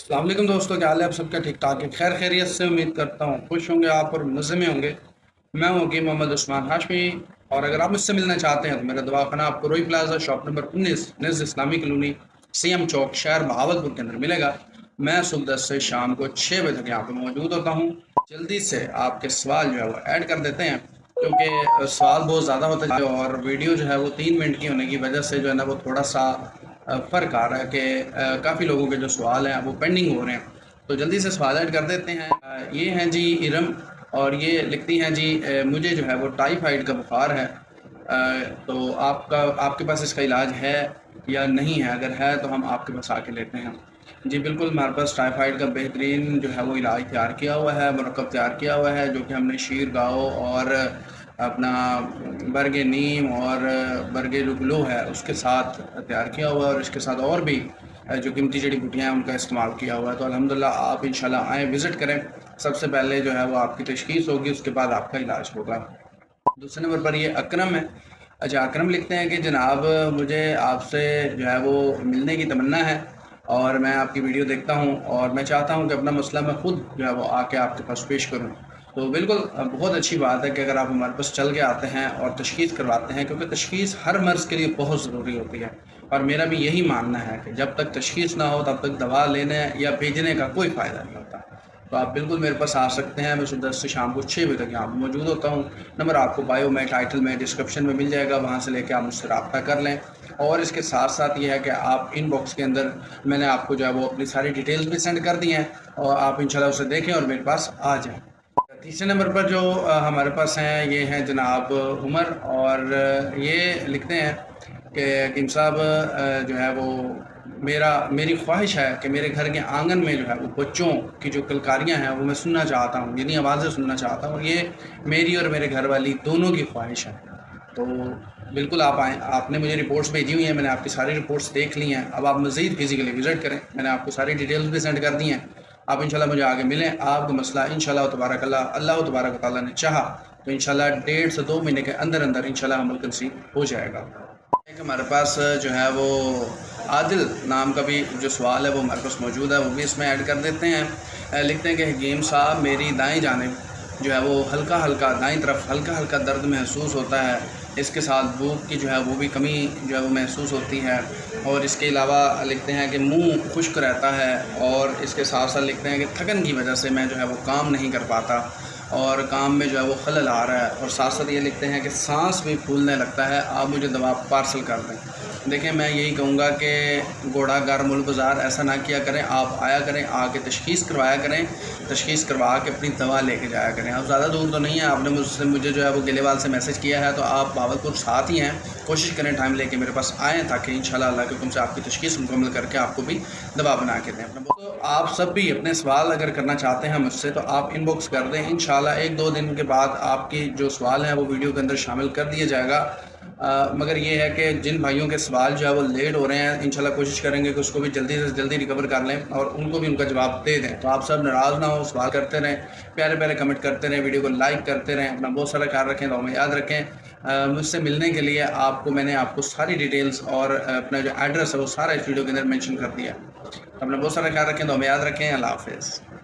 अस्सलाम वालेकुम दोस्तों, क्या हाल है? आप सबका ठीक ठाक है? खैर खैरियत से उम्मीद करता हूँ खुश होंगे आप और मुनज़्ज़म होंगे। मैं हूँ हकीम मोहम्मद उस्मान हाशमी। और अगर आप मुझसे मिलना चाहते हैं तो मेरा दवाखाना आपको रोई प्लाजा शॉप नंबर 19 निज़ इस्लामी कॉलोनी सीएम चौक शहर बहावलपुर के अंदर मिलेगा। मैं सुबह 10 से शाम को 6 बजे तक यहाँ पे मौजूद होता हूँ। जल्दी से आपके सवाल जो है वो ऐड कर देते हैं, क्योंकि सवाल बहुत ज़्यादा होते हैं और वीडियो जो है वो 3 मिनट की होने की वजह से जो है ना वो थोड़ा सा फ़र्क आ रहा है कि काफ़ी लोगों के जो सवाल हैं वो पेंडिंग हो रहे हैं। तो जल्दी से सवाल ऐड कर देते हैं। ये हैं जी इरम, और ये लिखती हैं जी मुझे जो है वो टाइफाइड का बुखार है। तो आपके पास इसका इलाज है या नहीं है? अगर है तो हम आपके पास आके लेते हैं। जी बिल्कुल, हमारे पास टाइफाइड का बेहतरीन जो है वो इलाज तैयार किया हुआ है, मुरक्कब तैयार किया हुआ है, जो कि हमने शीर गाओ और अपना बरगे नीम और बरगे जो ग्लो है उसके साथ तैयार किया हुआ है, और इसके साथ और भी जो कीमती जड़ी बूटियाँ हैं उनका इस्तेमाल किया हुआ है। तो अल्हम्दुलिल्लाह आप इंशाल्लाह आएँ, विज़िट करें। सबसे पहले जो है वो आपकी तशख़ीस होगी, उसके बाद आपका इलाज होगा। दूसरे नंबर पर ये अकरम है। अच्छा, अकरम लिखते हैं कि जनाब मुझे आपसे जो है वो मिलने की तमन्ना है, और मैं आपकी वीडियो देखता हूँ और मैं चाहता हूँ कि अपना मसला मैं ख़ुद जो है वो आके आपके पास पेश करूँ। तो बिल्कुल बहुत अच्छी बात है कि अगर आप हमारे पास चल के आते हैं और तशख़ीस करवाते हैं, क्योंकि तशख़ीस हर मर्ज़ के लिए बहुत ज़रूरी होती है। और मेरा भी यही मानना है कि जब तक तशख़ीस ना हो तब तक दवा लेने या भेजने का कोई फ़ायदा नहीं होता। तो आप बिल्कुल मेरे पास आ सकते हैं। मैं सुबह 10 से शाम को 6 बजे तक यहाँ पर मौजूद होता हूँ। नंबर आपको बायो में, टाइटल में, डिस्क्रिप्शन में मिल जाएगा, वहाँ से लेके आप मुझसे रब्ता कर लें। और इसके साथ साथ ये है कि आप इनबॉक्स के अंदर मैंने आपको जो है वो अपनी सारी डिटेल्स भी सेंड कर दी हैं, और आप इंशाल्लाह उसे देखें और मेरे पास आ जाएँ। तीसरे नंबर पर जो हमारे पास हैं ये हैं जनाब उमर, और ये लिखते हैं कि हकीम साहब जो है वो मेरी ख्वाहिश है कि मेरे घर के आंगन में जो है वो बच्चों की जो किलकारियाँ हैं वो मैं सुनना चाहता हूँ, यानी आवाज़ें सुनना चाहता हूँ। ये मेरी और मेरे घर वाली दोनों की ख्वाहिश है। तो बिल्कुल आप आएँ। आपने मुझे रिपोर्ट्स भेजी हुई हैं, मैंने आपकी सारी रिपोर्ट्स देख ली हैं। अब आप मज़ीद फिज़िकली विज़िट करें। मैंने आपको सारी डिटेल्स भी सेंड कर दी हैं। आप इंशाल्लाह मुझे आगे मिलें। आपका मसला इंशाल्लाह तबारकल्लाह अल्लाह तबारक व तआला ने चाहा तो इंशाल्लाह 1.5 से 2 महीने के अंदर अंदर इंशाल्लाह अमल कंसीव हो जाएगा। एक हमारे पास जो है वो आदिल नाम का भी जो सवाल है वो हमारे पास मौजूद है, वो भी इसमें ऐड कर देते हैं। लिखते हैं कि हकीम साहब मेरी दाएं जानिब जो है वो हल्का हल्का दाईं तरफ हल्का हल्का दर्द महसूस होता है। इसके साथ भूख की जो है वो भी कमी जो है वो महसूस होती है, और इसके अलावा लिखते हैं कि मुंह खुश्क रहता है, और इसके साथ साथ लिखते हैं कि थकन की वजह से मैं जो है वो काम नहीं कर पाता और काम में जो है वो खलल आ रहा है। और साथ साथ ये लिखते हैं कि सांस भी फूलने लगता है, आप मुझे दवा पार्सल कर दें। देखें, मैं यही कहूँगा कि घोड़ा गर मुल बाज़ार ऐसा ना किया करें। आप आया करें, आके तशख़ीस करवाया करें, तशख़ीस करवा के अपनी दवा लेके जाया करें। आप ज़्यादा दूर तो नहीं है, आपने मुझे जो है वो गिलेवाल से मैसेज किया है, तो आप बावलपुर साथ ही हैं। कोशिश करें टाइम लेके मेरे पास आएँ, ताकि इंशाल्लाह अल्लाह के हुक्म से आपकी तशख़ीस मुकम्मल करके आपको भी दवा बना के दें। तो आप सब भी अपने सवाल अगर करना चाहते हैं मुझसे तो आप इनबॉक्स कर दें। इंशाल्लाह 1-2 दिन के बाद आपकी जो सवाल हैं वो वीडियो के अंदर शामिल कर दिया जाएगा। मगर ये है कि जिन भाइयों के सवाल जो है वो लेट हो रहे हैं, इंशाल्लाह कोशिश करेंगे कि उसको भी जल्दी से जल्दी रिकवर कर लें और उनको भी उनका जवाब दे दें। तो आप सब नाराज़ ना हो, सवाल करते रहें, प्यारे प्यारे कमेंट करते रहें, वीडियो को लाइक करते रहें, अपना बहुत सारा ख्याल रखें, तो हमें याद रखें। मुझसे मिलने के लिए मैंने आपको सारी डिटेल्स और अपना जो एड्रेस है वो सारा इस वीडियो के अंदर मेंशन कर दिया। तो अपना बहुत सारा ख्याल रखें, तो हमें याद रखें। अल्लाह हाफ़िज़।